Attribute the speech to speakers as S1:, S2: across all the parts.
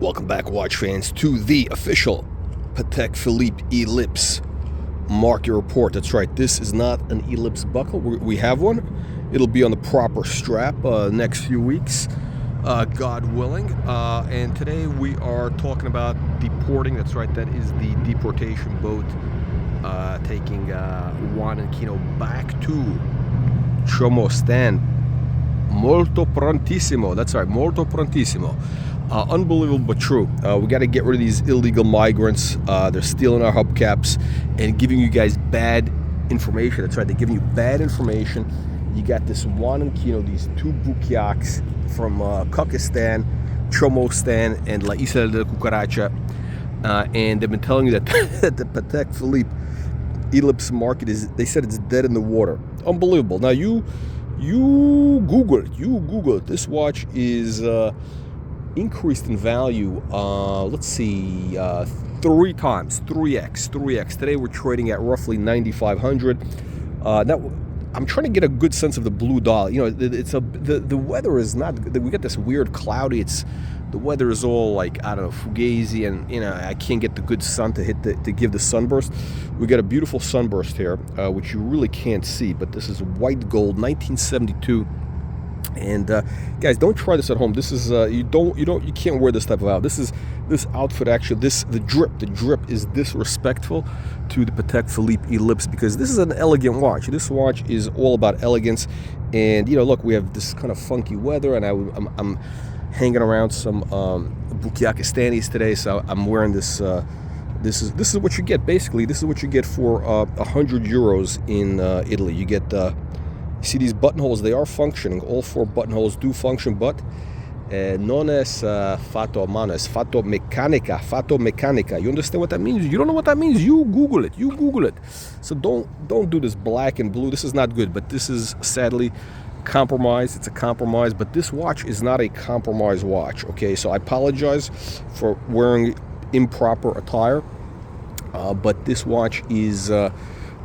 S1: Welcome back, watch fans, to the official Patek Philippe ELLIPSE market report. That's right, this is not an ELLIPSE buckle. We have one. It'll be on the proper strap next few weeks, God willing. And today we are talking about deporting. That's right, that is the deportation boat taking Juan and Kino back to Chomo Stand. Molto prontissimo. That's right, molto prontissimo. Unbelievable but true. We got to get rid of these illegal migrants. They're stealing our hubcaps and giving you guys bad information. That's right, they're giving you bad information. You got this Juan and Kino, these two bukiaks from Kakistan, Chomostan, and La Isla de Cucaracha. And they've been telling you that, that the Patek Philippe ELLIPSE market is, they said it's dead in the water. Unbelievable. Now you Google it. This watch is increased in value, let's see, 3x. Today we're trading at roughly 9,500. Now I'm trying to get a good sense of the blue dial. You know, the weather is not good. We got this weird cloudy. The weather is all like, I don't know, fugazi, and you know, I can't get the good sun to give the sunburst. We got a beautiful sunburst here, which you really can't see, but this is white gold, 1972. And guys, don't try this at home. This is you can't wear this type of outfit. This outfit actually, the drip is disrespectful to the Patek Philippe ELLIPSE, because this is an elegant watch. This watch is all about elegance. And you know, look, we have this kind of funky weather, and I'm hanging around some Bukiakistanis today, so I'm wearing this. This is what you get, basically. This is what you get for 100 euros in Italy. You get see these buttonholes, they are functioning. All four buttonholes do function, but non es fatto a mano, es fatto meccanica. You understand what that means? You don't know what that means? You Google it. So don't do this black and blue. This is not good, but this is sadly compromise. It's a compromise, but this watch is not a compromise watch, okay? So I apologize for wearing improper attire, but this watch is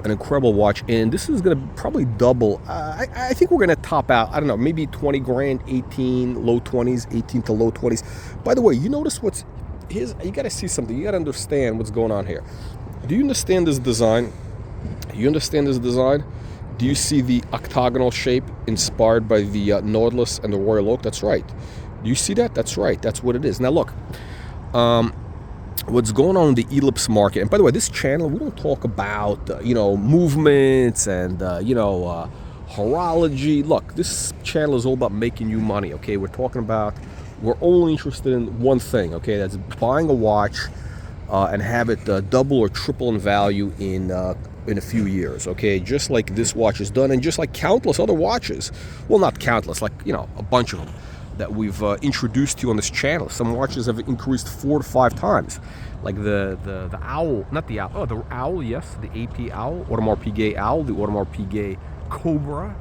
S1: an incredible watch, and this is going to probably double. I think we're going to top out, I don't know, maybe 20 grand, 18, low 20s, 18 to low 20s. By the way, you notice you got to see something. You got to understand what's going on here. Do you understand this design? Do you see the octagonal shape inspired by the Nautilus and the Royal Oak? That's right. Do you see that? That's right. That's what it is. Now look, what's going on in the ELLIPSE market, and by the way, this channel, we don't talk about movements and horology. Look, this channel is all about making you money, okay? We're only interested in one thing, okay? That's buying a watch and have it double or triple in value in a few years, okay? Just like this watch is done, and just like countless other watches. Well, not countless, like, you know, a bunch of them that we've introduced to you on this channel. Some watches have increased 4 to 5 times, like the owl, not the owl, the owl, yes, the AP owl, Audemars Piguet owl, the Audemars Piguet Cobra,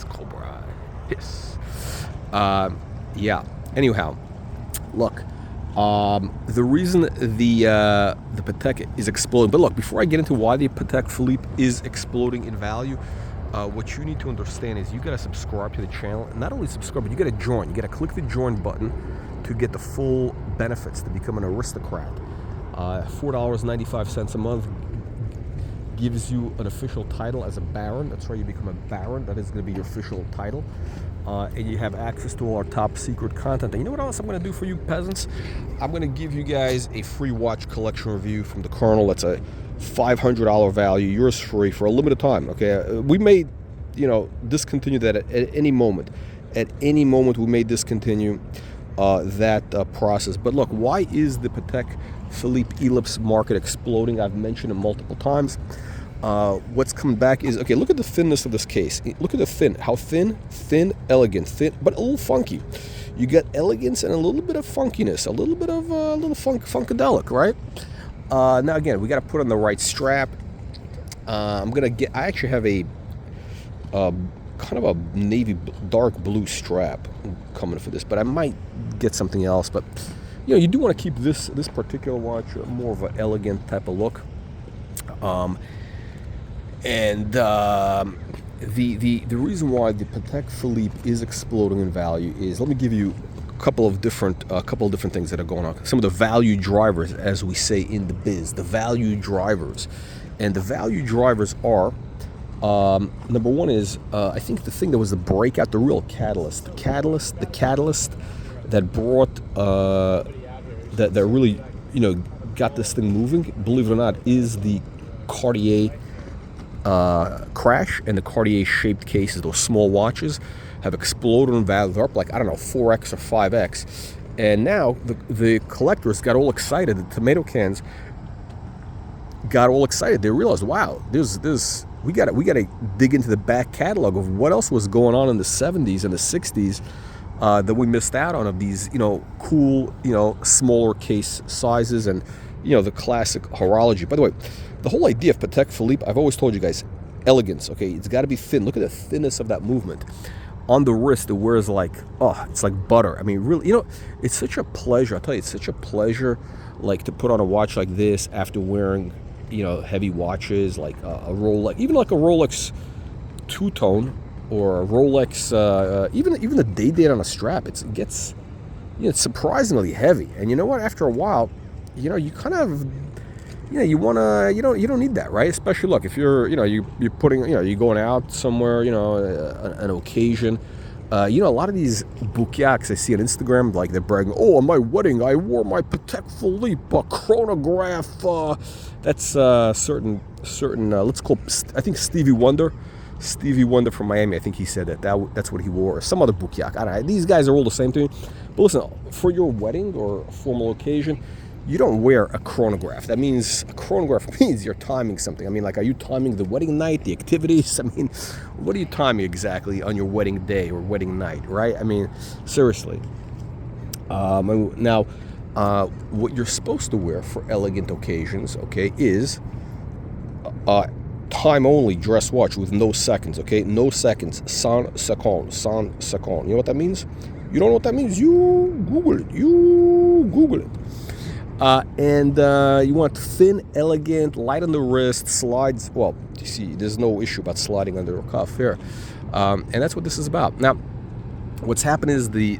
S1: Cobra, yes. Yeah. Anyhow, look, the reason the Patek is exploding. But look, before I get into why the Patek Philippe is exploding in value, what you need to understand is you got to subscribe to the channel. And not only subscribe, but you got to join. You got to click the join button to get the full benefits to become an aristocrat. $4.95 a month gives you an official title as a baron. That's right, you become a baron. That is going to be your official title. And you have access to all our top secret content. And you know what else I'm going to do for you peasants? I'm going to give you guys a free watch collection review from the Colonel. That's a $500 value, yours free for a limited time, okay? We may, discontinue that at any moment. At any moment, we may discontinue that process. But look, why is the Patek Philippe ELLIPSE market exploding? I've mentioned it multiple times. What's come back is, okay, look at the thinness of this case. Look at the thin. How thin? Thin, elegant, thin, but a little funky. You get elegance and a little bit of funkiness, a little bit of funkadelic, right? Now again, we got to put on the right strap. I actually have a kind of a navy dark blue strap coming for this, but I might get something else. But you do want to keep this particular watch more of an elegant type of look. And the reason why the Patek Philippe is exploding in value is, let me give you couple of different things that are going on. Some of the value drivers, as we say in the biz, the value drivers, and the value drivers are number one is I think the thing that was the breakout, the real catalyst, the catalyst that brought that really got this thing moving. Believe it or not, is the Cartier crash, and the Cartier shaped cases, those small watches, have exploded in value. They're up like, I don't know, 4x or 5x. And now the collectors got all excited. The tomato cans got all excited. They realized, wow, we got to dig into the back catalog of what else was going on in the 70s and the 60s that we missed out on, of these cool smaller case sizes, and the classic horology. By the way, the whole idea of Patek Philippe, I've always told you guys, elegance. Okay, it's got to be thin. Look at the thinness of that movement. On the wrist, it wears like, it's like butter. I mean, really, it's such a pleasure. I'll tell you, it's such a pleasure, like, to put on a watch like this after wearing, heavy watches, like a Rolex, even like a Rolex two-tone, or a Rolex, even the day date on a strap. It gets, it's surprisingly heavy. And you know what? After a while, you kind of, you wanna, you don't need that, right? Especially, look, if you're, you're putting, you're going out somewhere, an occasion. A lot of these bouquiacs I see on Instagram, like, they're bragging, oh, on my wedding, I wore my Patek Philippe chronograph. That's certain. Let's call, I think Stevie Wonder from Miami. I think he said that's what he wore. Or some other bouquiac. I don't know. These guys are all the same to me. But listen, for your wedding or a formal occasion, you don't wear a chronograph. That means, a chronograph means you're timing something. I mean, like, are you timing the wedding night, the activities? I mean, what are you timing exactly on your wedding day or wedding night, right? I mean, seriously. Now, what you're supposed to wear for elegant occasions, okay, is time-only dress watch with no seconds, okay? No seconds. Sans seconds. You know what that means? You don't know what that means? You Google it. And you want thin, elegant, light on the wrist, slides. Well, you see, there's no issue about sliding under a cuff here, and that's what this is about. Now, what's happened is the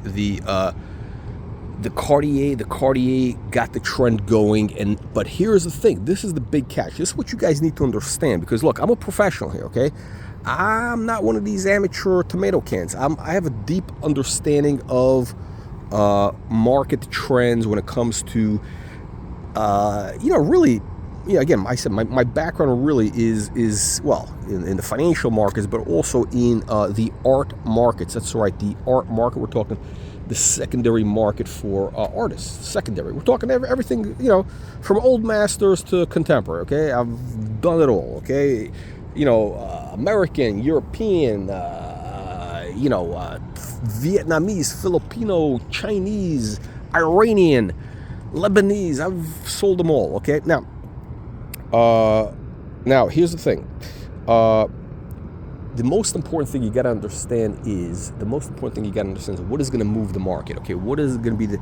S1: Cartier got the trend going, but here's the thing. This is the big catch. This is what you guys need to understand, because look, I'm a professional here, okay? I'm not one of these amateur tomato cans. I have a deep understanding of market trends when it comes to really, again, I said my background really is well, in the financial markets, but also in the art markets. That's right, the art market. We're talking the secondary market for artists. Secondary. We're talking everything, from old masters to contemporary. Okay, I've done it all. Okay, American, European, Vietnamese, Filipino, Chinese, Iranian, Lebanese. I've sold them all. Okay, now here's the thing. The most important thing you got to understand is what is going to move the market. Okay, what is going to be the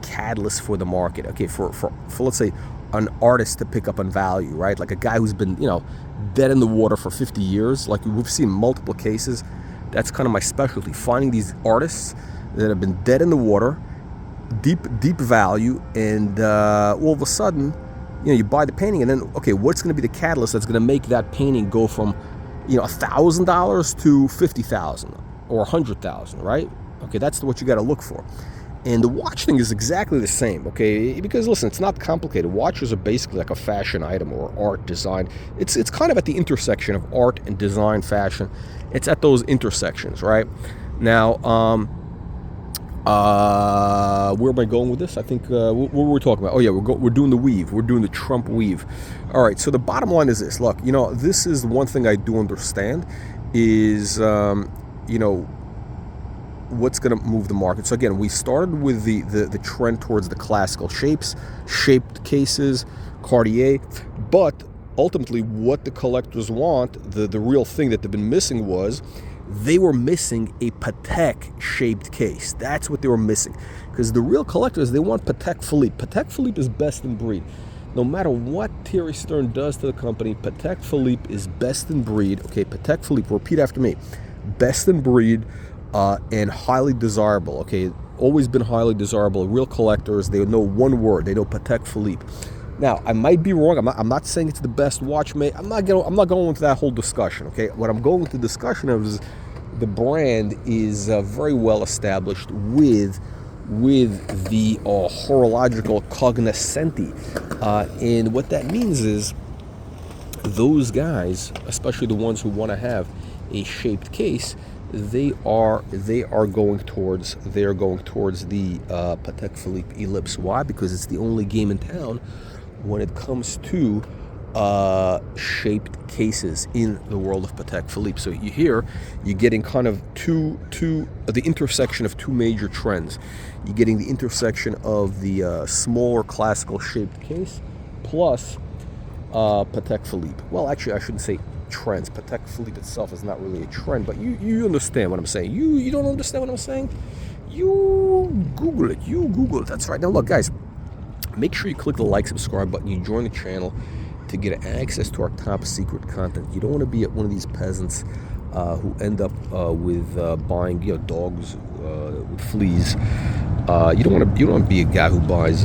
S1: catalyst for the market? Okay, for let's say an artist to pick up on value, right? Like a guy who's been dead in the water for 50 years. Like we've seen multiple cases. That's kind of my specialty, finding these artists that have been dead in the water, deep value, and all of a sudden, you buy the painting, and then, okay, what's going to be the catalyst that's going to make that painting go from, $1,000 to $50,000 or $100,000, right? Okay, that's what you got to look for. And the watch thing is exactly the same, okay? Because listen, it's not complicated. Watches are basically like a fashion item or art design. It's kind of at the intersection of art and design, fashion. It's at those intersections, right? Now, where am I going with this? I think what were we talking about? Oh yeah, we're doing the weave. We're doing the Trump weave. All right. So the bottom line is this. Look, this is one thing I do understand is what's going to move the market. So again, we started with the trend towards the classical shaped cases, Cartier, but ultimately what the collectors want, the real thing that they've been missing was they were missing a Patek shaped case. That's what they were missing, because the real collectors, they want Patek Philippe. Patek Philippe is best in breed. No matter what Thierry Stern does to the company, Patek Philippe is best in breed. Okay, Patek Philippe, repeat after me, best in breed, and highly desirable. Okay, always been highly desirable. Real collectors, they know one word. They know Patek Philippe. Now, I might be wrong. I'm not saying it's the best watch made. I'm not going into that whole discussion. Okay, what I'm going into discussion of is the brand is very well established with the horological cognoscenti, and what that means is those guys, especially the ones who want to have a shaped case, they are going towards the Patek Philippe ELLIPSE. Why? Because it's the only game in town when it comes to shaped cases in the world of Patek Philippe. So you're getting kind of the intersection of two major trends. You're getting the intersection of the smaller classical shaped case plus Patek Philippe. Well, actually, I shouldn't say trends. Patek Philippe itself is not really a trend, but you understand what I'm saying. You don't understand what I'm saying? You Google it. That's right. Now, look, guys, make sure you click the like, subscribe button. You join the channel to get access to our top secret content. You don't want to be one of these peasants who end up with buying dogs with fleas. You don't want to be a guy who buys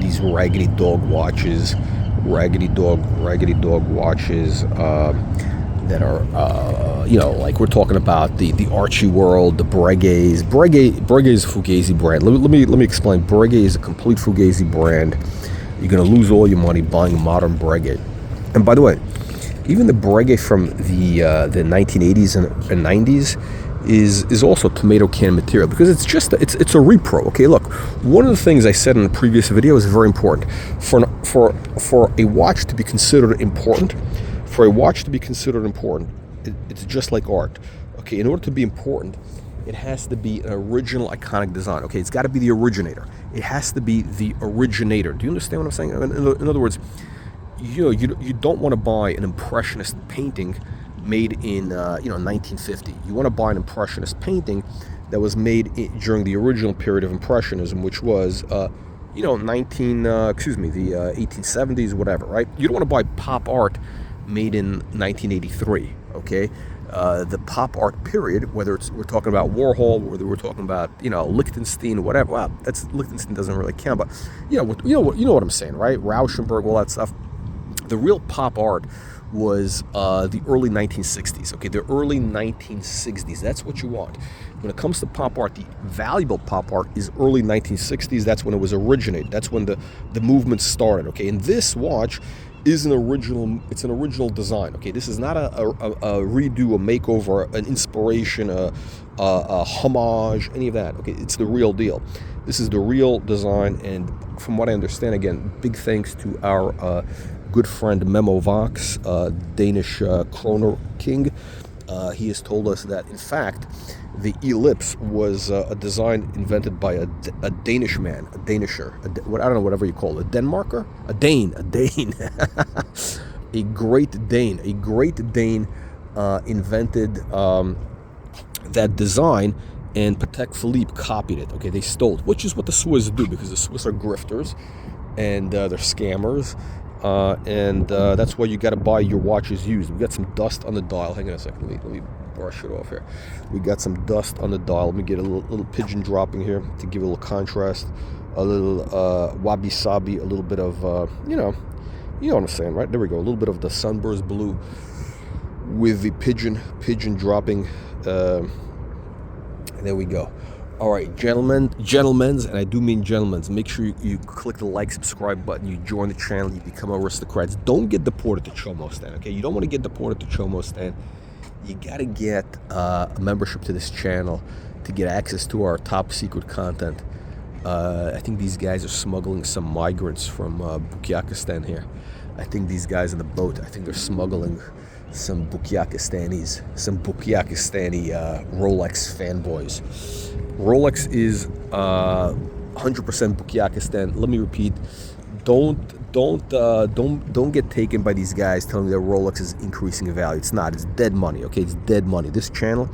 S1: these raggedy dog watches that are like we're talking about the Archie World, the Breguets. Breguet is a Fugazi brand. Let me explain. Breguet is a complete Fugazi brand. You're gonna lose all your money buying a modern Breguet. And by the way, even the Breguet from the 1980s and 90s is also tomato can material, because it's a repro. Okay, look, one of the things I said in the previous video is very important. For a watch to be considered important, it's just like art. Okay, in order to be important, it has to be an original, iconic design. Okay, it's got to be the originator. It has to be the originator. Do you understand what I'm saying? In other words, you don't want to buy an impressionist painting made in 1950. You want to buy an impressionist painting that was made during the original period of impressionism, which was the 1870s, whatever, right? You don't want to buy pop art made in 1983. Okay, the pop art period, whether we're talking about Warhol, whether we're talking about Lichtenstein, whatever. Well, Lichtenstein doesn't really count, but you know what I'm saying, right? Rauschenberg, all that stuff. The real pop art was the early 1960s. Okay, the early 1960s. That's what you want. When it comes to pop art, the valuable pop art is early 1960s. That's when it was originated. That's when the movement started. Okay, and this watch is an original. It's an original design. Okay, this is not a redo, a makeover, an inspiration, a homage, any of that. Okay, it's the real deal. This is the real design, and from what I understand, again, big thanks to our good friend Memo Vox, Danish chrono king. He has told us that, in fact, the ELLIPSE was a design invented by a Danish man, a Danisher, I don't know, whatever you call it, a Denmarker? A Dane. A great Dane invented that design, and Patek Philippe copied it. Okay, they stole it, which is what the Swiss do, because the Swiss are grifters and they're scammers. And that's why you got to buy your watches used. We got some dust on the dial. Hang on a second. Let me brush it off here. We got some dust on the dial. Let me get a little pigeon dropping here to give it a little contrast. A little wabi sabi. A little bit of you know what I'm saying, right? There we go. A little bit of the sunburst blue with the pigeon dropping. There we go. All right, gentlemen's, and I do mean gentlemen's, make sure you click the like, subscribe button, you join the channel, you become aristocrats. Don't get deported to Chomostan, okay? You don't want to get deported to Chomostan. You got to get a membership to this channel to get access to our top secret content. I think these guys are smuggling some migrants from Bukyakistan here. I think these guys in the boat, I think they're smuggling some Bukyakistani Rolex fanboys. Rolex is 100% Bukyakistan. Let me repeat: don't get taken by these guys telling you that Rolex is increasing in value. It's not. It's dead money. Okay, it's dead money. This channel,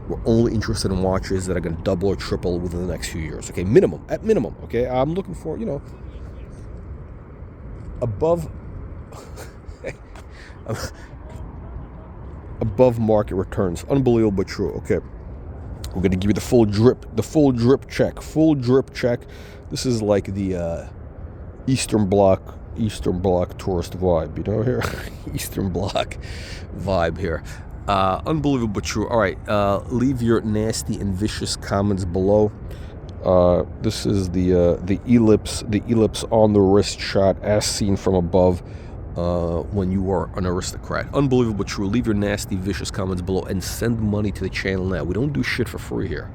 S1: we're only interested in watches that are going to double or triple within the next few years. Okay, at minimum. Okay, I'm looking for above above market returns. Unbelievable, but true. Okay. We're gonna give you the full drip check, full drip check. This is like the Eastern Bloc tourist vibe, you know here, Eastern Bloc vibe here. Unbelievable but true. All right, leave your nasty and vicious comments below. This is the ellipse on the wrist shot as seen from above. When you are an aristocrat. Unbelievable but true. Leave your nasty, vicious comments below and send money to the channel now. We don't do shit for free here.